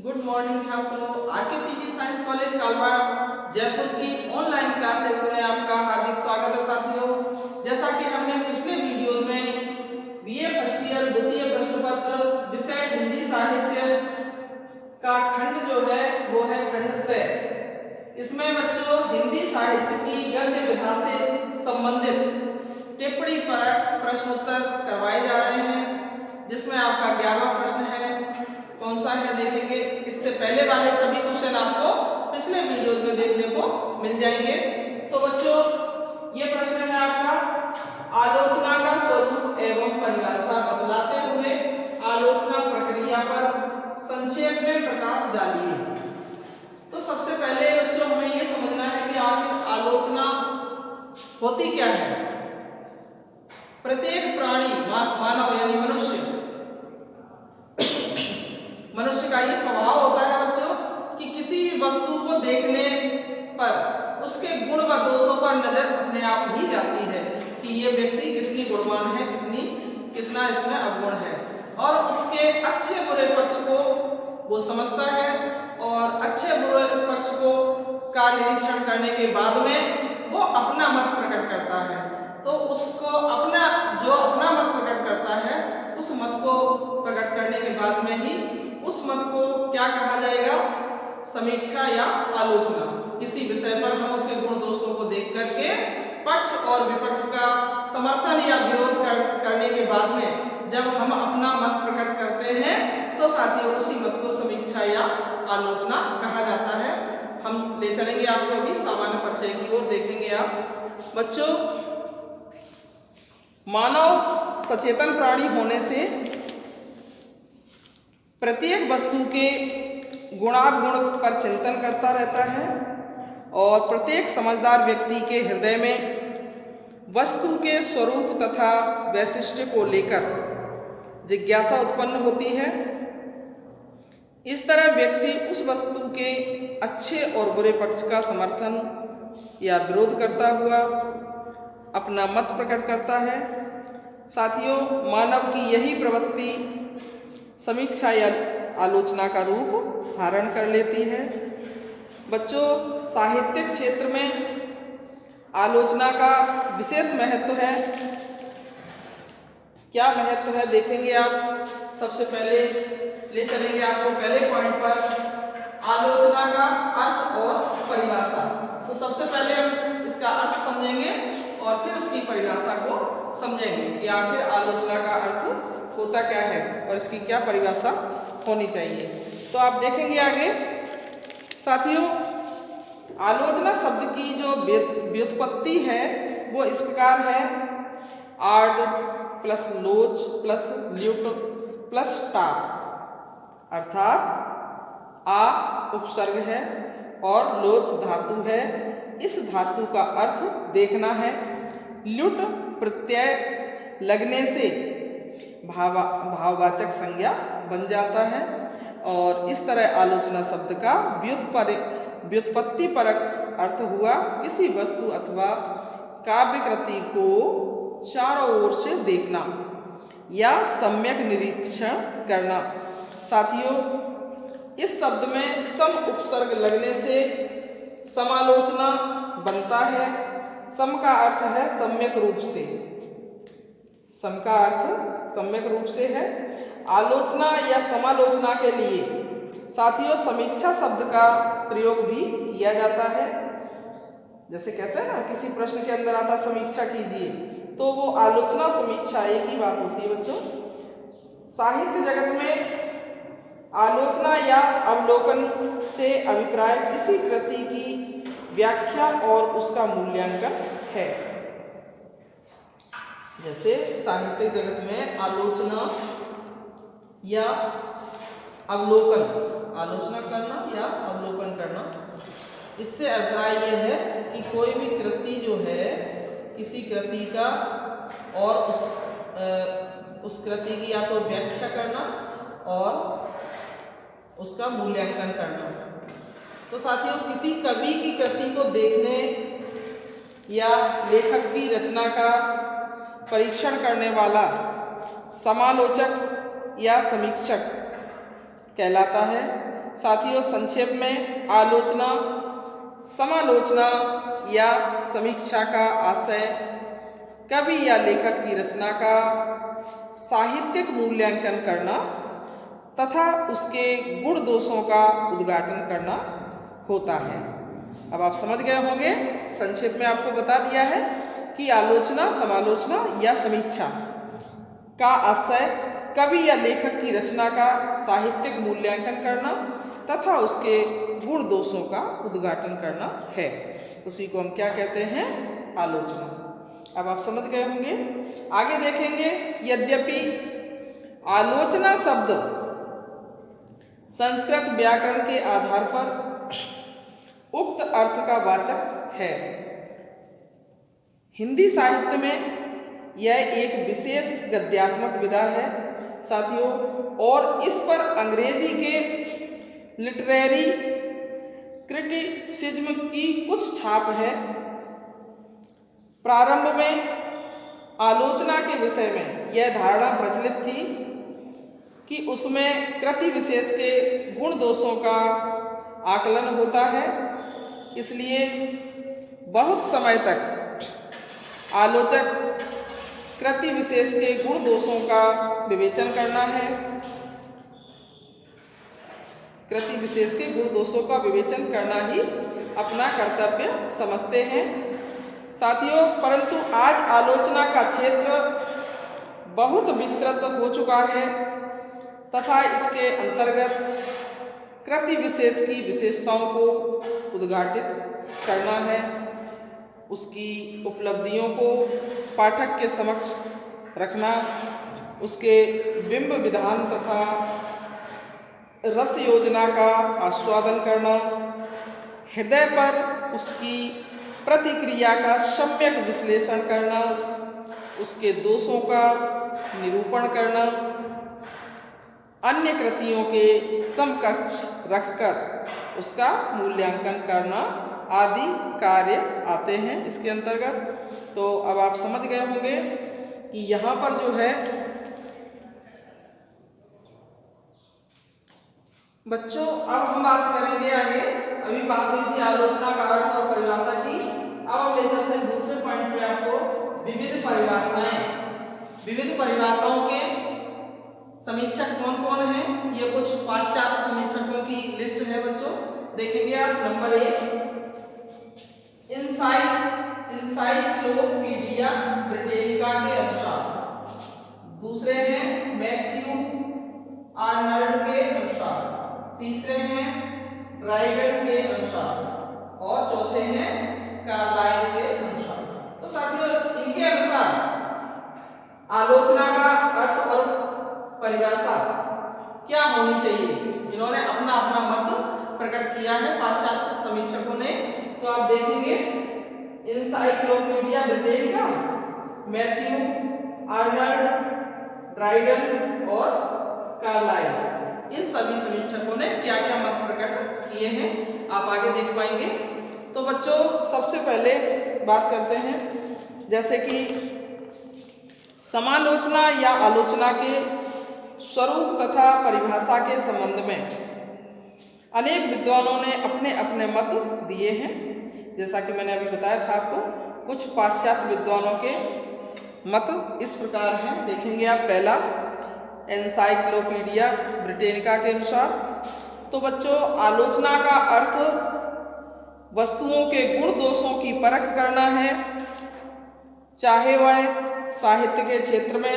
Good morning छात्रों, R K P G science college Kalwad Jaipur की online classes में आपका हार्दिक स्वागत है साथियों। जैसा कि हमने पिछले वीडियोस में बीए फर्स्ट ईयर द्वितीय प्रश्न पत्र विषय हिंदी साहित्य का खंड जो है वो है खंड से। इसमें बच्चों हिंदी साहित्य की गद्य विधा से संबंधित टिप्पणी पर प्रश्नोत्तर करवाए जा रहे हैं, जिसमें आपका 11वां प्रश्न है। कौन सा है देखेंगे। इससे पहले वाले सभी क्वेश्चन आपको पिछले वीडियोस में देखने को मिल जाएंगे। तो बच्चों ये प्रश्न है आपका, आलोचना का स्वरूप एवं परिभाषा बतलाते हुए आलोचना प्रक्रिया पर संक्षेप में प्रकाश डालिए। तो सबसे पहले बच्चों हमें ये समझना है कि आखिर आलोचना होती क्या है। प्रत्येक प्राणी मानव यानी मनुष्य का ये स्वभाव होता है बच्चों कि किसी भी वस्तु को देखने पर उसके गुण व दोषों पर नजर अपने आप ही जाती है कि ये व्यक्ति कितनी गुणवान है, कितना इसमें अवगुण है, और उसके अच्छे बुरे पक्ष को वो समझता है और अच्छे बुरे पक्ष को का निरीक्षण करने के बाद में वो अपना मत प्रकट करता है। तो उसको अपना मत प्रकट करता है, उस मत को प्रकट करने के बाद में ही उस मत को क्या कहा जाएगा, समीक्षा या आलोचना। किसी विषय पर हम उसके गुण दोषों को देख करके पक्ष और विपक्ष का समर्थन या विरोध करने के बाद में जब हम अपना मत प्रकट करते हैं तो साथियों उसी मत को समीक्षा या आलोचना कहा जाता है। हम ले चलेंगे आपको अभी सामान्य परिचय की ओर, देखेंगे आप बच्चों। मानव सचेतन प्राणी होने से प्रत्येक वस्तु के गुणावगुण पर चिंतन करता रहता है और प्रत्येक समझदार व्यक्ति के हृदय में वस्तु के स्वरूप तथा वैशिष्ट्य को लेकर जिज्ञासा उत्पन्न होती है। इस तरह व्यक्ति उस वस्तु के अच्छे और बुरे पक्ष का समर्थन या विरोध करता हुआ अपना मत प्रकट करता है। साथियों मानव की यही प्रवृत्ति समीक्षा या आलोचना का रूप धारण कर लेती है। बच्चों साहित्यिक क्षेत्र में आलोचना का विशेष महत्व है। क्या महत्व है देखेंगे आप। सबसे पहले ले चलेंगे आपको पहले पॉइंट पर, आलोचना का अर्थ और परिभाषा। तो सबसे पहले हम इसका अर्थ समझेंगे और फिर उसकी परिभाषा को समझेंगे कि आखिर आलोचना का अर्थ होता क्या है और इसकी क्या परिभाषा होनी चाहिए। तो आप देखेंगे आगे साथियों, आलोचना शब्द की जो व्युत्पत्ति है वो इस प्रकार है, आर्ड प्लस लोच प्लस ल्यूट प्लस टा, अर्थात आ उपसर्ग है और लोच धातु है। इस धातु का अर्थ देखना है। ल्युट प्रत्यय लगने से भाववाचक संज्ञा बन जाता है और इस तरह आलोचना शब्द का व्युत्पत्ति परक अर्थ हुआ किसी वस्तु अथवा काव्य कृति को चारों ओर से देखना या सम्यक निरीक्षण करना। साथियों इस शब्द में सम उपसर्ग लगने से समालोचना बनता है। सम का अर्थ है सम्यक रूप से, सम का अर्थ सम्यक रूप से है। आलोचना या समालोचना के लिए साथियों समीक्षा शब्द का प्रयोग भी किया जाता है। जैसे कहते हैं ना किसी प्रश्न के अंदर आता समीक्षा कीजिए, तो वो आलोचना और समीक्षा एक ही बात होती है बच्चों। साहित्य जगत में आलोचना या अवलोकन से अभिप्राय किसी कृति की व्याख्या और उसका मूल्यांकन है। जैसे साहित्य जगत में आलोचना या अवलोकन, आलोचना करना या अवलोकन करना, इससे अभिप्राय यह है कि कोई भी कृति जो है किसी कृति का और उस कृति की या तो व्याख्या करना और उसका मूल्यांकन करना। तो साथियों किसी कवि की कृति को देखने या लेखक की रचना का परीक्षण करने वाला समालोचक या समीक्षक कहलाता है। साथियों संक्षेप में आलोचना, समालोचना या समीक्षा का आशय कवि या लेखक की रचना का साहित्यिक मूल्यांकन करना तथा उसके गुण दोषों का उद्घाटन करना होता है। अब आप समझ गए होंगे, संक्षेप में आपको बता दिया है कि आलोचना, समालोचना या समीक्षा का आशय कवि या लेखक की रचना का साहित्यिक मूल्यांकन करना तथा उसके गुण दोषों का उद्घाटन करना है। उसी को हम क्या कहते हैं? आलोचना। अब आप समझ गए होंगे। आगे देखेंगे, यद्यपि आलोचना शब्द संस्कृत व्याकरण के आधार पर उक्त अर्थ का वाचक है, हिंदी साहित्य में यह एक विशेष गद्यात्मक विधा है साथियों, और इस पर अंग्रेजी के लिटरेरी क्रिटिसिज्म की कुछ छाप है। प्रारंभ में आलोचना के विषय में यह धारणा प्रचलित थी कि उसमें कृति विशेष के गुण दोषों का आकलन होता है, इसलिए बहुत समय तक आलोचक कृति विशेष के गुण दोषों का विवेचन करना है, कृति विशेष के गुण दोषों का विवेचन करना ही अपना कर्तव्य समझते हैं साथियों। परंतु आज आलोचना का क्षेत्र बहुत विस्तृत हो चुका है तथा इसके अंतर्गत कृति विशेष की विशेषताओं को उद्घाटित करना है, उसकी उपलब्धियों को पाठक के समक्ष रखना, उसके बिंब विधान तथा रस योजना का आस्वादन करना, हृदय पर उसकी प्रतिक्रिया का सम्यक विश्लेषण करना, उसके दोषों का निरूपण करना, अन्य कृतियों के समकक्ष रखकर उसका मूल्यांकन करना आदि कार्य आते हैं इसके अंतर्गत। तो अब आप समझ गए होंगे कि यहाँ पर जो है बच्चों, अब हम बात करेंगे आगे। अभी बात हुई थी आलोचना का अर्थ और परिभाषा की। अब हम ले चलते हैं दूसरे पॉइंट पे आपको, विविध परिभाषाएं। विविध परिभाषाओं के समीक्षक कौन कौन हैं? ये कुछ पाश्चात्य समीक्षकों की लिस्ट है बच्चों, देखेंगे आप। नंबर 1 इंसाइक्लोपीडिया ब्रिटेनिका के अनुसार, दूसरे हैं मैथ्यू आर्नल्ड के अनुसार, तीसरे हैं ड्राइडन के अनुसार और चौथे हैं कार्लाइल के अनुसार। तो साथियों, इनके अनुसार आलोचना का अर्थ और परिभाषा क्या होनी चाहिए, इन्होंने अपना अपना मत प्रकट किया है पाश्चात्य समीक्षकों ने। तो आप देखेंगे encyclopedia Britannica, Matthew Arnold, Dryden और कार्लाइल, इन सभी समीक्षकों ने क्या क्या मत प्रकट किए हैं आप आगे देख पाएंगे। तो बच्चों, सबसे पहले बात करते हैं जैसे कि समालोचना या आलोचना के स्वरूप तथा परिभाषा के संबंध में अनेक विद्वानों ने अपने अपने मत दिए हैं। जैसा कि मैंने अभी बताया था आपको, कुछ पाश्चात्य विद्वानों के मत इस प्रकार हैं, देखेंगे आप। पहला, एनसाइक्लोपीडिया ब्रिटेनिका के अनुसार, तो बच्चों आलोचना का अर्थ वस्तुओं के गुण दोषों की परख करना है, चाहे वह साहित्य के क्षेत्र में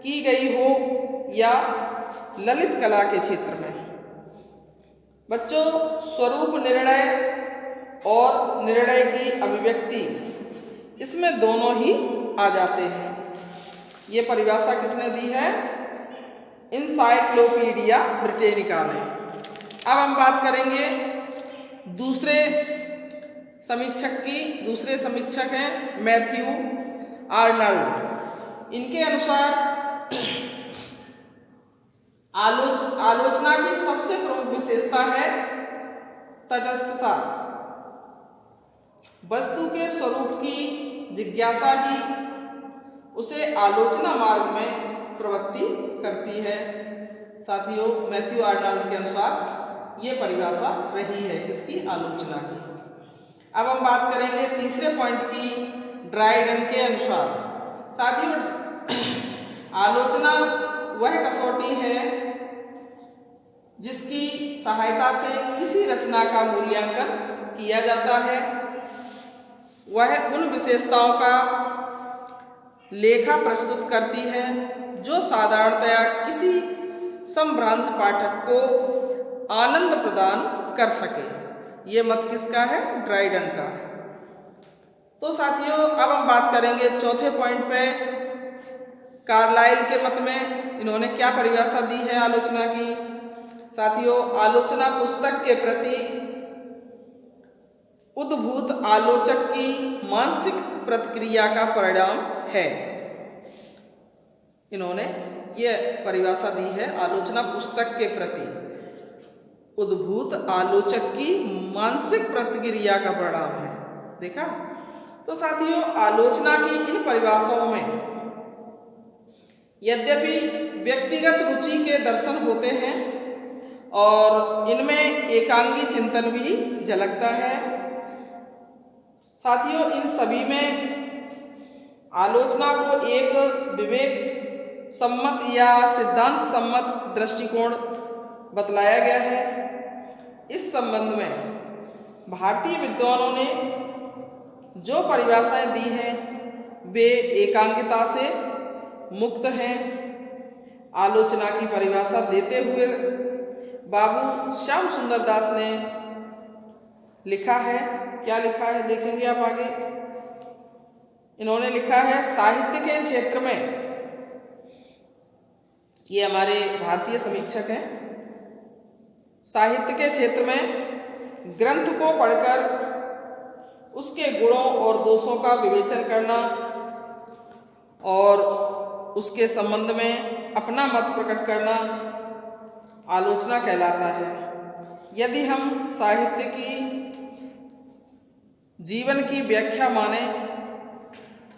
की गई हो या ललित कला के क्षेत्र में। बच्चों, स्वरूप निर्णय और निर्णय की अभिव्यक्ति, इसमें दोनों ही आ जाते हैं। ये परिभाषा किसने दी है? इंसाइक्लोपीडिया ब्रिटेनिका ने। अब हम बात करेंगे दूसरे समीक्षक की। दूसरे समीक्षक हैं मैथ्यू आर्नल्ड। इनके अनुसार आलोचना की सबसे प्रमुख विशेषता है तटस्थता। वस्तु के स्वरूप की जिज्ञासा ही उसे आलोचना मार्ग में प्रवृत्ति करती है। साथियों, मैथ्यू आर्नल्ड के अनुसार ये परिभाषा रही है किसकी, आलोचना की। अब हम बात करेंगे तीसरे पॉइंट की, ड्राइडन के अनुसार। साथियों, आलोचना वह कसौटी है जिसकी सहायता से किसी रचना का मूल्यांकन किया जाता है। वह उन विशेषताओं का लेखा प्रस्तुत करती है जो साधारणतया किसी संभ्रांत पाठक को आनंद प्रदान कर सके। ये मत किसका है, ड्राइडन का। तो साथियों, अब हम बात करेंगे चौथे पॉइंट पे, कार्लाइल के मत में इन्होंने क्या परिभाषा दी है आलोचना की। साथियों, आलोचना पुस्तक के प्रति उद्भूत आलोचक की मानसिक प्रतिक्रिया का परिणाम है। इन्होंने ये परिभाषा दी है, आलोचना पुस्तक के प्रति उद्भूत आलोचक की मानसिक प्रतिक्रिया का परिणाम है। देखा। तो साथियों, आलोचना की इन परिभाषाओं में यद्यपि व्यक्तिगत रुचि के दर्शन होते हैं और इनमें एकांगी चिंतन भी झलकता है। साथियों, इन सभी में आलोचना को एक विवेक सम्मत या सिद्धांत सम्मत दृष्टिकोण बतलाया गया है। इस संबंध में भारतीय विद्वानों ने जो परिभाषाएं दी हैं वे एकांगिता से मुक्त हैं। आलोचना की परिभाषा देते हुए बाबू श्याम सुंदर दास ने लिखा है, क्या लिखा है देखेंगे आप आगे। इन्होंने लिखा है, साहित्य के क्षेत्र में, ये हमारे भारतीय समीक्षक हैं, साहित्य के क्षेत्र में ग्रंथ को पढ़कर उसके गुणों और दोषों का विवेचन करना और उसके संबंध में अपना मत प्रकट करना आलोचना कहलाता है। यदि हम साहित्य की जीवन की व्याख्या माने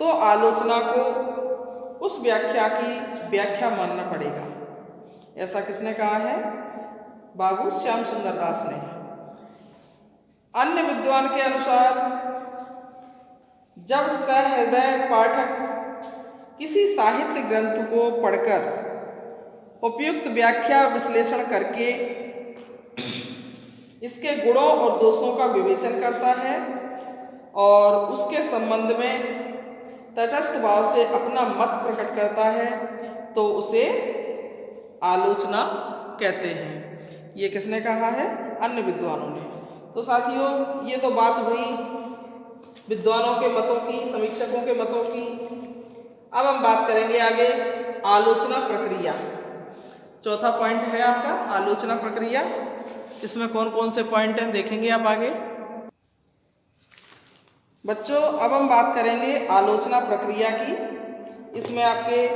तो आलोचना को उस व्याख्या की व्याख्या मानना पड़ेगा। ऐसा किसने कहा है, बाबू श्याम सुंदर दास ने। अन्य विद्वान के अनुसार जब सहृदय पाठक किसी साहित्य ग्रंथ को पढ़कर उपयुक्त व्याख्या विश्लेषण करके इसके गुणों और दोषों का विवेचन करता है और उसके संबंध में तटस्थ भाव से अपना मत प्रकट करता है तो उसे आलोचना कहते हैं। ये किसने कहा है, अन्य विद्वानों ने। तो साथियों, ये तो बात हुई विद्वानों के मतों की, समीक्षकों के मतों की। अब हम बात करेंगे आगे आलोचना प्रक्रिया। चौथा पॉइंट है आपका आलोचना प्रक्रिया। इसमें कौन कौन से पॉइंट हैं देखेंगे आप आगे। बच्चों, अब हम बात करेंगे आलोचना प्रक्रिया की। इसमें आपके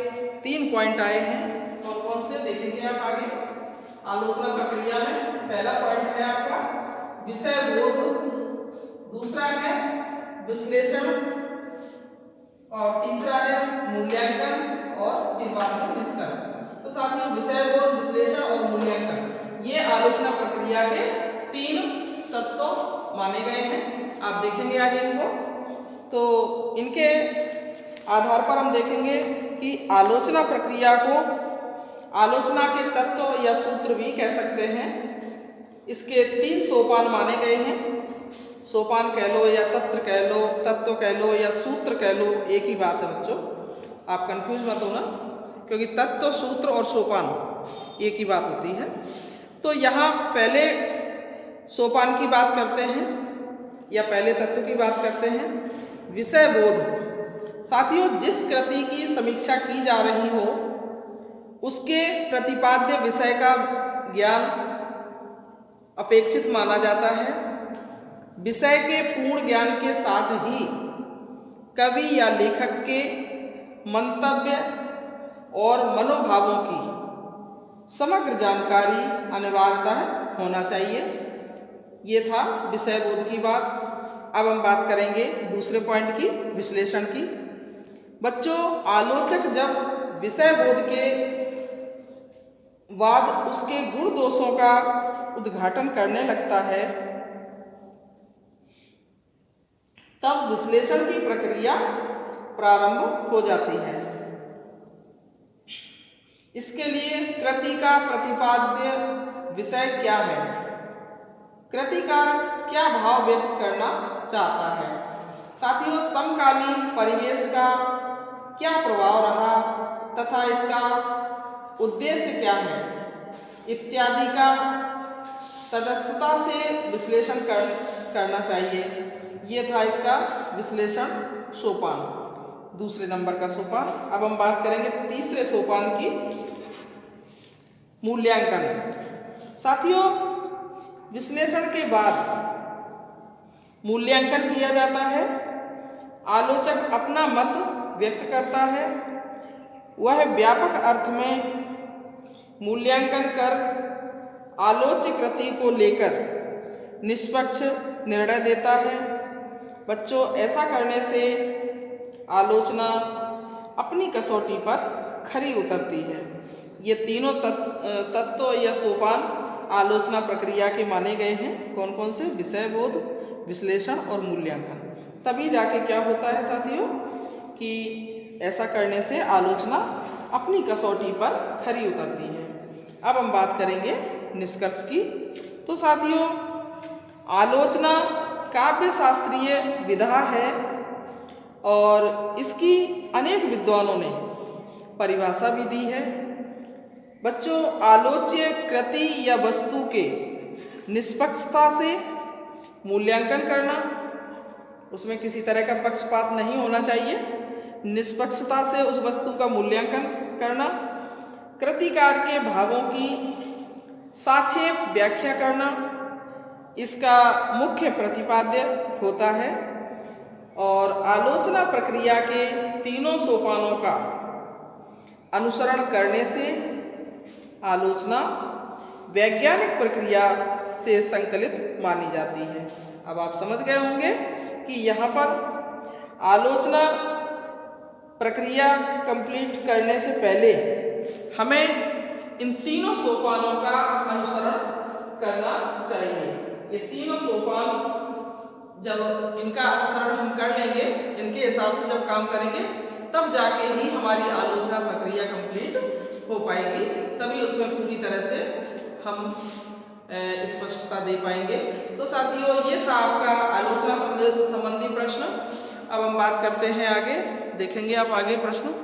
3 पॉइंट आए हैं, कौन कौन से देखेंगे आप आगे। आलोचना प्रक्रिया में पहला पॉइंट है आपका विषय बोध, दूसरा है विश्लेषण और तीसरा है मूल्यांकन और फिर बाद में निष्कर्ष। तो साथियों, विषय बोध, विश्लेषण और मूल्यांकन ये आलोचना प्रक्रिया के 3 तत्व माने गए हैं। आप देखेंगे आगे इनको, तो इनके आधार पर हम देखेंगे कि आलोचना प्रक्रिया को आलोचना के तत्व या सूत्र भी कह सकते हैं। इसके 3 सोपान माने गए हैं। सोपान कह लो या तत्व कह लो, तत्व कह लो या सूत्र कह लो, एक ही बात है बच्चों, आप कंफ्यूज मत होना, क्योंकि तत्व, सूत्र और सोपान एक ही बात होती है। तो यहाँ पहले सोपान की बात करते हैं या पहले तत्व की बात करते हैं, विषय बोध। साथियों, जिस कृति की समीक्षा की जा रही हो उसके प्रतिपाद्य विषय का ज्ञान अपेक्षित माना जाता है। विषय के पूर्ण ज्ञान के साथ ही कवि या लेखक के मंतव्य और मनोभावों की समग्र जानकारी अनिवार्यतः होना चाहिए। ये था विषय बोध की बात। अब हम बात करेंगे दूसरे पॉइंट की, विश्लेषण की। बच्चों, आलोचक जब विषय बोध के बाद उसके गुण दोषों का उद्घाटन करने लगता है, तब विश्लेषण की प्रक्रिया प्रारंभ हो जाती है। इसके लिए कृति का प्रतिपाद्य विषय क्या है? कृतिकार क्या भाव व्यक्त करना चाहता है? साथियों, समकालीन परिवेश का क्या प्रभाव रहा तथा इसका उद्देश्य क्या है इत्यादि का तटस्थता से विश्लेषण करना चाहिए। ये था इसका विश्लेषण सोपान, दूसरे नंबर का सोपान। अब हम बात करेंगे तीसरे सोपान की, मूल्यांकन। साथियों, विश्लेषण के बाद मूल्यांकन किया जाता है। आलोचक अपना मत व्यक्त करता है। वह व्यापक अर्थ में मूल्यांकन कर आलोच्य कृति को लेकर निष्पक्ष निर्णय देता है। बच्चों, ऐसा करने से आलोचना अपनी कसौटी पर खरी उतरती है। ये तीनों तत्व या सोपान आलोचना प्रक्रिया के माने गए हैं। कौन कौन से? विषय बोध, विश्लेषण और मूल्यांकन। तभी जाके क्या होता है साथियों कि ऐसा करने से आलोचना अपनी कसौटी पर खरी उतरती है। अब हम बात करेंगे निष्कर्ष की। तो साथियों, आलोचना काव्य शास्त्रीय विधा है और इसकी अनेक विद्वानों ने परिभाषा भी दी है। बच्चों, आलोच्य कृति या वस्तु के निष्पक्षता से मूल्यांकन करना, उसमें किसी तरह का पक्षपात नहीं होना चाहिए। निष्पक्षता से उस वस्तु का मूल्यांकन करना, कृतिकार के भावों की सापेक्ष व्याख्या करना इसका मुख्य प्रतिपाद्य होता है। और आलोचना प्रक्रिया के तीनों सोपानों का अनुसरण करने से आलोचना वैज्ञानिक प्रक्रिया से संकलित मानी जाती है। अब आप समझ गए होंगे कि यहाँ पर आलोचना प्रक्रिया कंप्लीट करने से पहले हमें इन तीनों सोपानों का अनुसरण करना चाहिए। ये तीनों सोपान जब इनका अनुसरण हम कर लेंगे, इनके हिसाब से जब काम करेंगे, तब जाके ही हमारी आलोचना प्रक्रिया कंप्लीट हो पाएगी। तभी उसमें पूरी तरह से हम स्पष्टता दे पाएंगे। तो साथियों, ये था आपका आलोचना संबंधी प्रश्न। अब हम बात करते हैं आगे, देखेंगे आप आगे प्रश्न।